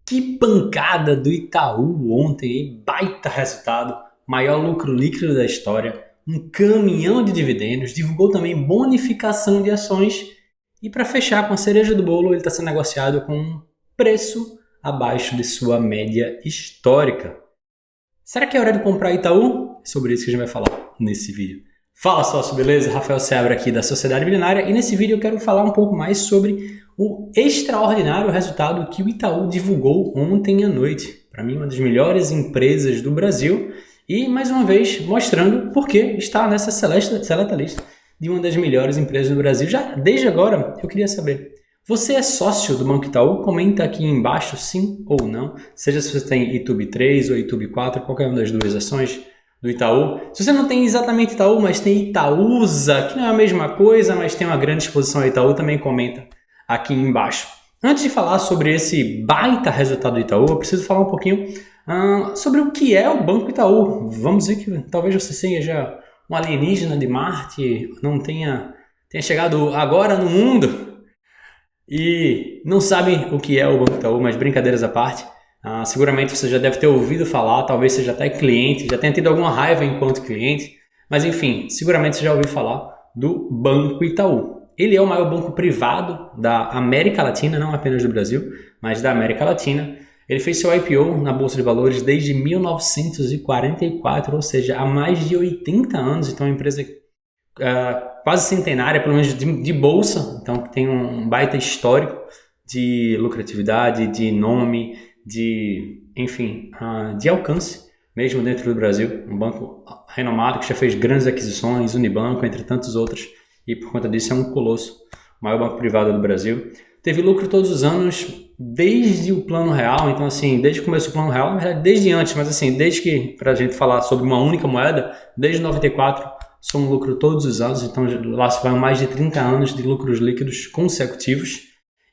Que pancada do Itaú ontem, hein? Baita resultado, maior lucro líquido da história, um caminhão de dividendos, divulgou também bonificação de ações e para fechar com a cereja do bolo, ele está sendo negociado com um preço abaixo de sua média histórica. Será que é hora de comprar Itaú? É sobre isso que a gente vai falar nesse vídeo. Fala sócio, beleza? Rafael Seabra aqui da Sociedade Bilionária e nesse vídeo eu quero falar um pouco mais sobre o extraordinário resultado que o Itaú divulgou ontem à noite. Para mim, uma das melhores empresas do Brasil e, mais uma vez, mostrando por que está nessa seleta lista de uma das melhores empresas do Brasil. Já desde agora, eu queria saber, você é sócio do Banco Itaú? Comenta aqui embaixo sim ou não, seja se você tem Itub 3 ou Itub 4, qualquer uma das duas ações do Itaú. Se você não tem exatamente Itaú, mas tem Itaúsa, que não é a mesma coisa, mas tem uma grande exposição ao Itaú, também comenta aqui embaixo. Antes de falar sobre esse baita resultado do Itaú, eu preciso falar um pouquinho sobre o que é o Banco Itaú. Vamos dizer que talvez você seja um alienígena de Marte, não tenha chegado agora no mundo e não sabe o que é o Banco Itaú, mas brincadeiras à parte. Seguramente você já deve ter ouvido falar, talvez seja até cliente, já tenha tido alguma raiva enquanto cliente, mas enfim, seguramente você já ouviu falar do Banco Itaú. Ele é o maior banco privado da América Latina, não apenas do Brasil, mas da América Latina. Ele fez seu IPO na Bolsa de Valores desde 1944, ou seja, há mais de 80 anos, então é uma empresa quase centenária, pelo menos de bolsa, então tem um baita histórico de lucratividade, de nome, enfim, de alcance, mesmo dentro do Brasil. Um banco renomado que já fez grandes aquisições, Unibanco, entre tantos outros, e por conta disso é um colosso, o maior banco privado do Brasil. Teve lucro todos os anos, desde o Plano Real, então assim, desde que começou o Plano Real, na verdade desde antes, mas assim, desde que, para a gente falar sobre uma única moeda, desde 94, são um lucro todos os anos, então lá se vai mais de 30 anos de lucros líquidos consecutivos.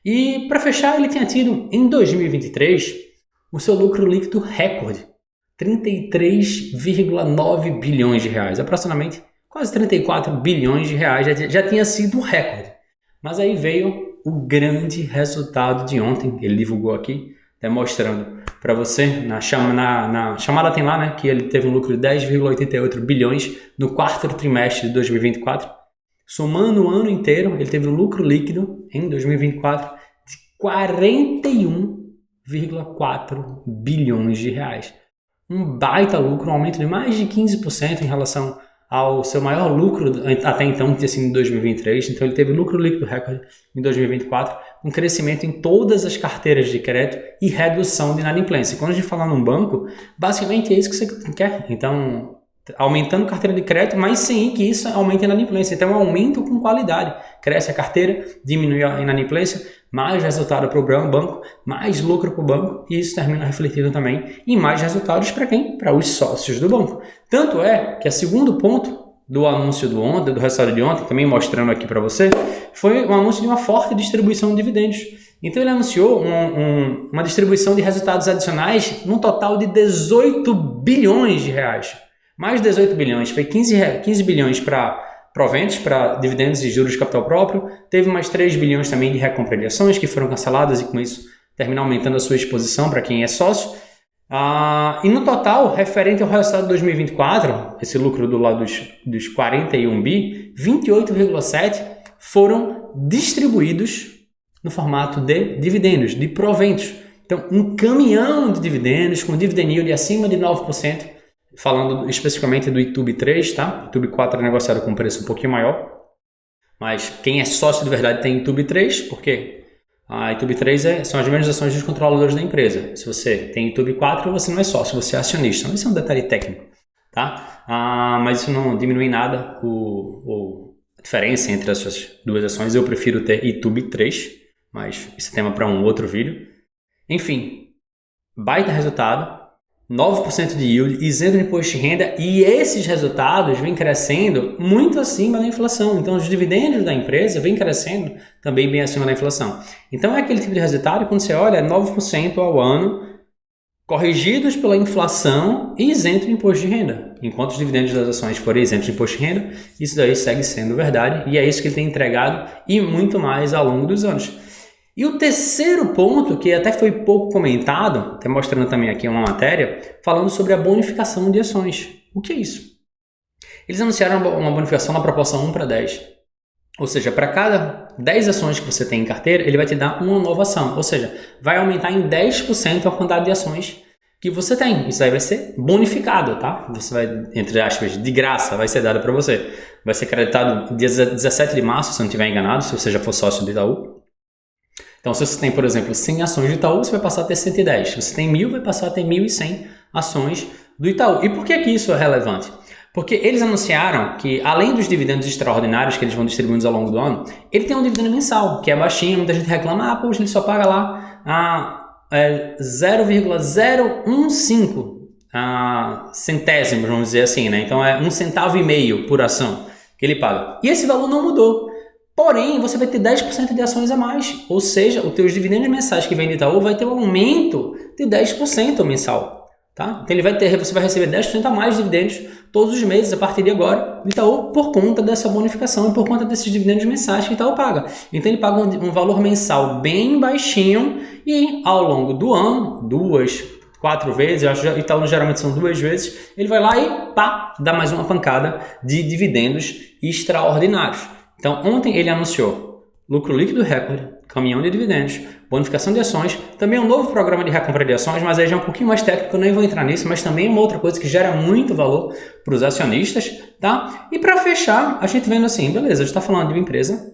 E para fechar, ele tinha tido, em 2023, o seu lucro líquido recorde, 33,9 bilhões de reais, aproximadamente quase 34 bilhões de reais, já tinha sido um recorde. Mas aí veio o grande resultado de ontem, ele divulgou aqui, demonstrando para você, na chamada tem lá, né, que ele teve um lucro de 10,88 bilhões no quarto trimestre de 2024. Somando o ano inteiro, ele teve um lucro líquido em 2024 de 41,4 bilhões de reais. Um baita lucro, um aumento de mais de 15% em relação ao seu maior lucro até então, que tinha sido em 2023. Então ele teve lucro líquido recorde em 2024, um crescimento em todas as carteiras de crédito e redução de inadimplência. Quando a gente fala num banco, basicamente é isso que você quer. Então, aumentando carteira de crédito, mas sem que isso aumente a inadimplência. Então, é um aumento com qualidade. Cresce a carteira, diminui a inadimplência, mais resultado para o banco, mais lucro para o banco, e isso termina refletindo também em mais resultados para quem? Para os sócios do banco. Tanto é que o segundo ponto do anúncio do resultado de ontem, também mostrando aqui para você, foi um anúncio de uma forte distribuição de dividendos. Então ele anunciou uma distribuição de resultados adicionais num total de 18 bilhões de reais. Mais de 18 bilhões, foi 15 bilhões para proventos, para dividendos e juros de capital próprio, teve mais 3 bilhões também de recompra de ações que foram canceladas e com isso termina aumentando a sua exposição para quem é sócio. E no total, referente ao resultado de 2024, esse lucro do lado dos 41 bi, 28,7 foram distribuídos no formato de dividendos, de proventos. Então, um caminhão de dividendos com dividend yield acima de 9%, falando especificamente do Itub 3, tá? Itub 4 é negociado com um preço um pouquinho maior, mas quem é sócio de verdade tem Itub 3, porque a Itub 3 são as mesmas ações dos controladores da empresa. Se você tem Itub 4, você não é sócio, você é acionista. Isso é um detalhe técnico, tá? Mas isso não diminui em nada a diferença entre as suas duas ações. Eu prefiro ter Itub 3, mas isso é tema para um outro vídeo. Enfim, baita resultado. 9% de yield, isento de imposto de renda, e esses resultados vêm crescendo muito acima da inflação. Então, os dividendos da empresa vêm crescendo também bem acima da inflação. Então, é aquele tipo de resultado, quando você olha, 9% ao ano, corrigidos pela inflação e isento de imposto de renda. Enquanto os dividendos das ações forem isentos de imposto de renda, isso daí segue sendo verdade, e é isso que ele tem entregado e muito mais ao longo dos anos. E o terceiro ponto, que até foi pouco comentado, até mostrando também aqui uma matéria, falando sobre a bonificação de ações. O que é isso? Eles anunciaram uma bonificação na proporção 1:10. Ou seja, para cada 10 ações que você tem em carteira, ele vai te dar uma nova ação. Ou seja, vai aumentar em 10% a quantidade de ações que você tem. Isso aí vai ser bonificado, tá? Você vai, entre aspas, de graça, vai ser dado para você. Vai ser creditado dia 17 de março, se eu não estiver enganado, se você já for sócio do Itaú. Então, se você tem, por exemplo, 100 ações do Itaú, você vai passar a ter 110. Se você tem 1.000, vai passar a ter 1.100 ações do Itaú. E por que isso é relevante? Porque eles anunciaram que, além dos dividendos extraordinários que eles vão distribuindo ao longo do ano, ele tem um dividendo mensal, que é baixinho. Muita gente reclama, poxa, ele só paga lá 0,015 centésimos, vamos dizer assim, né? Então, é 1,5 centavo por ação que ele paga. E esse valor não mudou. Porém, você vai ter 10% de ações a mais. Ou seja, os teus dividendos mensais que vem do Itaú vai ter um aumento de 10% mensal. Tá? Então você vai receber 10% a mais de dividendos todos os meses a partir de agora do Itaú por conta dessa bonificação e por conta desses dividendos mensais que o Itaú paga. Então ele paga um valor mensal bem baixinho e ao longo do ano, 2, 4 vezes, eu acho que o Itaú geralmente são 2 vezes, ele vai lá e dá mais uma pancada de dividendos extraordinários. Então ontem ele anunciou lucro líquido recorde, caminhão de dividendos, bonificação de ações, também um novo programa de recompra de ações, mas aí já é um pouquinho mais técnico, eu nem vou entrar nisso, mas também é uma outra coisa que gera muito valor para os acionistas, tá? E para fechar, a gente vendo assim, beleza, a gente está falando de uma empresa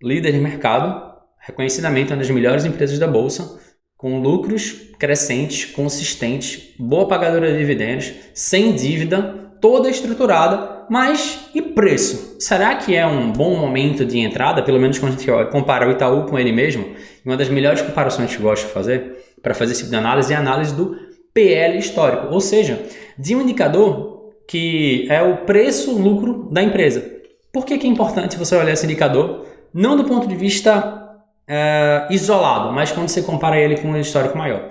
líder de mercado, reconhecidamente uma das melhores empresas da Bolsa, com lucros crescentes, consistentes, boa pagadora de dividendos, sem dívida, toda estruturada, mas e preço? Será que é um bom momento de entrada? Pelo menos quando a gente compara o Itaú com ele mesmo. Uma das melhores comparações que eu gosto de fazer para fazer esse tipo de análise é a análise do PL histórico, ou seja, de um indicador que é o preço-lucro da empresa. Por que é importante você olhar esse indicador? Não do ponto de vista isolado, mas quando você compara ele com um histórico maior.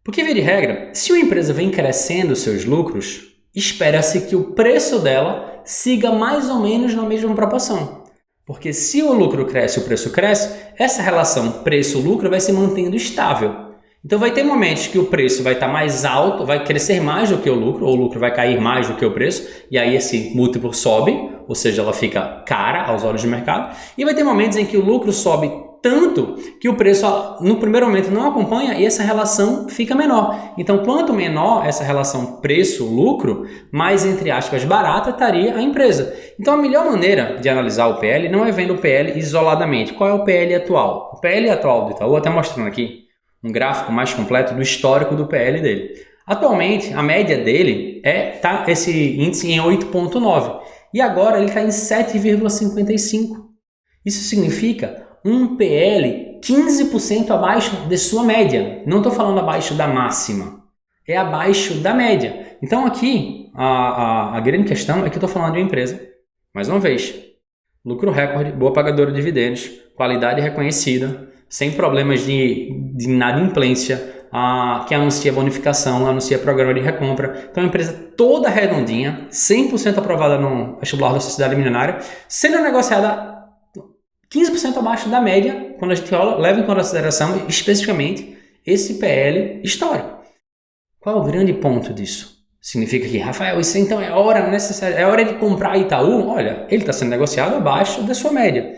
Porque, via de regra, se uma empresa vem crescendo os seus lucros, espera-se que o preço dela siga mais ou menos na mesma proporção. Porque se o lucro cresce e o preço cresce, essa relação preço-lucro vai se mantendo estável. Então vai ter momentos que o preço vai estar mais alto, vai crescer mais do que o lucro, ou o lucro vai cair mais do que o preço, e aí esse múltiplo sobe, ou seja, ela fica cara aos olhos do mercado. E vai ter momentos em que o lucro sobe tanto que o preço no primeiro momento não acompanha e essa relação fica menor. Então, quanto menor essa relação preço-lucro, mais, entre aspas, barata estaria a empresa. Então, a melhor maneira de analisar o PL não é vendo o PL isoladamente. Qual é o PL atual? O PL atual do Itaú, até mostrando aqui um gráfico mais completo do histórico do PL dele. Atualmente, a média dele tá esse índice em 8,9 e agora ele está em 7,55. Isso significa um PL 15% abaixo de sua média. Não estou falando abaixo da máxima, é abaixo da média. Então aqui a grande questão é que eu estou falando de uma empresa, mais uma vez, lucro recorde, boa pagadora de dividendos, qualidade reconhecida, sem problemas de inadimplência, que anuncia bonificação, anuncia programa de recompra. Então, é uma empresa toda redondinha, 100% aprovada no vestibular da Sociedade Milionária, sendo negociada 15% abaixo da média, quando a gente leva em consideração especificamente esse PL histórico. Qual é o grande ponto disso? Significa que, Rafael, isso então é hora necessária, é hora de comprar Itaú? Olha, ele está sendo negociado abaixo da sua média.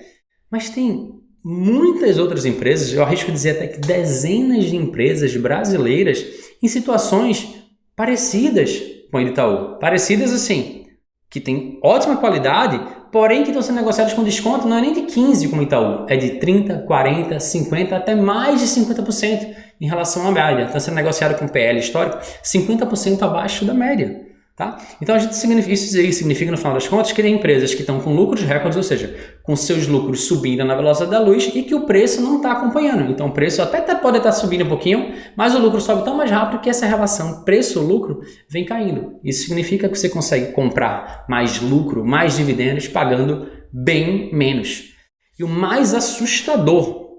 Mas tem muitas outras empresas, eu arrisco dizer até que dezenas de empresas brasileiras em situações parecidas com a Itaú. Parecidas assim, que tem ótima qualidade, porém que estão sendo negociadas com desconto não é nem de 15% como Itaú, é de 30%, 40%, 50%, até mais de 50% em relação à média. Está sendo negociado com PL histórico 50% abaixo da média. Tá? Então isso significa no final das contas que tem empresas que estão com lucros recordes, ou seja, com seus lucros subindo na velocidade da luz e que o preço não está acompanhando. Então o preço até pode estar subindo um pouquinho, mas o lucro sobe tão mais rápido que essa relação preço-lucro vem caindo. Isso significa que você consegue comprar mais lucro, mais dividendos, pagando bem menos. E o mais assustador,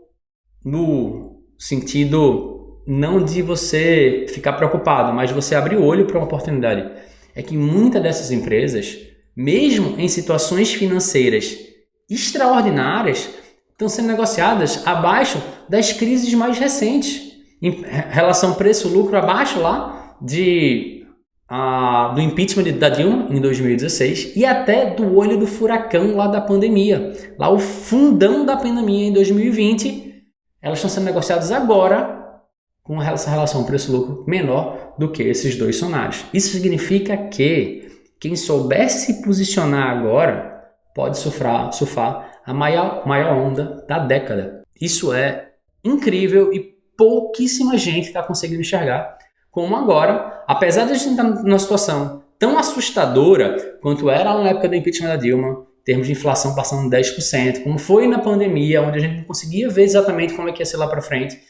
no sentido não de você ficar preocupado, mas de você abrir o olho para uma oportunidade, é que muitas dessas empresas, mesmo em situações financeiras extraordinárias, estão sendo negociadas abaixo das crises mais recentes. Em relação preço-lucro abaixo lá do impeachment da Dilma em 2016 e até do olho do furacão lá da pandemia. Lá o fundão da pandemia em 2020, elas estão sendo negociadas agora com essa relação preço-lucro menor do que esses dois cenários. Isso significa que quem souber se posicionar agora pode surfar a maior onda da década. Isso é incrível e pouquíssima gente está conseguindo enxergar como agora, apesar de a gente estar numa situação tão assustadora quanto era na época do impeachment da Dilma, em termos de inflação passando 10%, como foi na pandemia, onde a gente não conseguia ver exatamente como é que ia ser lá para frente,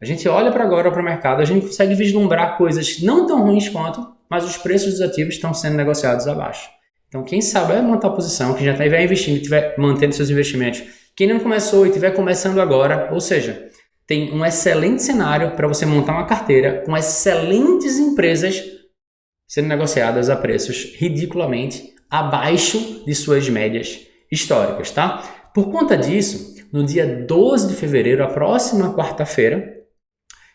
a gente olha para agora para o mercado, a gente consegue vislumbrar coisas não tão ruins quanto, mas os preços dos ativos estão sendo negociados abaixo. Então quem sabe montar posição, quem já estiver investindo, estiver mantendo seus investimentos, quem não começou e estiver começando agora, ou seja, tem um excelente cenário para você montar uma carteira com excelentes empresas sendo negociadas a preços ridiculamente abaixo de suas médias históricas, tá? Por conta disso, no dia 12 de fevereiro, a próxima quarta-feira,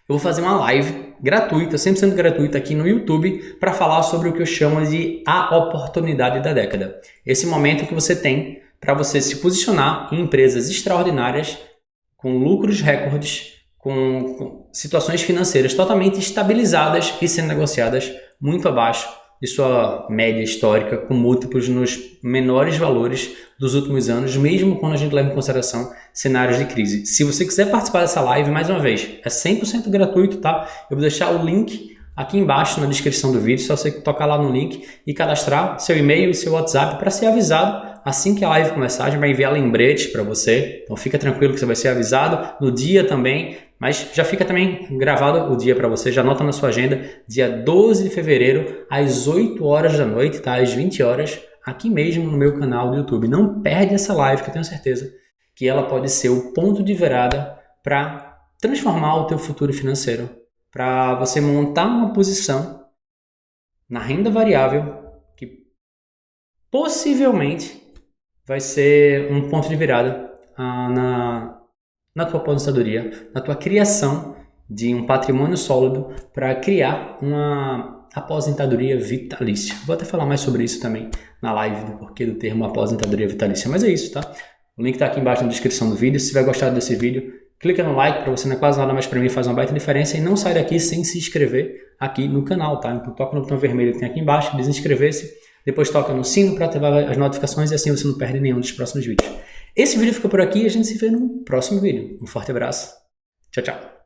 eu vou fazer uma live gratuita, 100% gratuita aqui no YouTube para falar sobre o que eu chamo de a oportunidade da década. Esse momento que você tem para você se posicionar em empresas extraordinárias com lucros recordes, com situações financeiras totalmente estabilizadas e sendo negociadas muito abaixo de sua média histórica, com múltiplos nos menores valores dos últimos anos, mesmo quando a gente leva em consideração cenários de crise. Se você quiser participar dessa live, mais uma vez, é 100% gratuito, tá? Eu vou deixar o link aqui embaixo na descrição do vídeo, só você tocar lá no link e cadastrar seu e-mail e seu WhatsApp para ser avisado assim que a live começar. A gente vai enviar lembretes para você, então fica tranquilo que você vai ser avisado no dia também, mas já fica também gravado o dia para você, já anota na sua agenda, dia 12 de fevereiro, às 8 horas da noite, tá? Às 20 horas, aqui mesmo no meu canal do YouTube. Não perde essa live, que eu tenho certeza que ela pode ser o ponto de virada para transformar o teu futuro financeiro, para você montar uma posição na renda variável que possivelmente vai ser um ponto de virada na tua aposentadoria, na tua criação de um patrimônio sólido para criar uma aposentadoria vitalícia. Vou até falar mais sobre isso também na live do porquê do termo aposentadoria vitalícia, mas é isso, tá? O link está aqui embaixo na descrição do vídeo. Se tiver gostado desse vídeo, clica no like, para você não é quase nada mais para mim, faz uma baita diferença, e não sai daqui sem se inscrever aqui no canal, tá? Então toca no botão vermelho que tem aqui embaixo, desinscrever-se, depois toca no sino para ativar as notificações e assim você não perde nenhum dos próximos vídeos. Esse vídeo fica por aqui e a gente se vê no próximo vídeo. Um forte abraço. Tchau, tchau.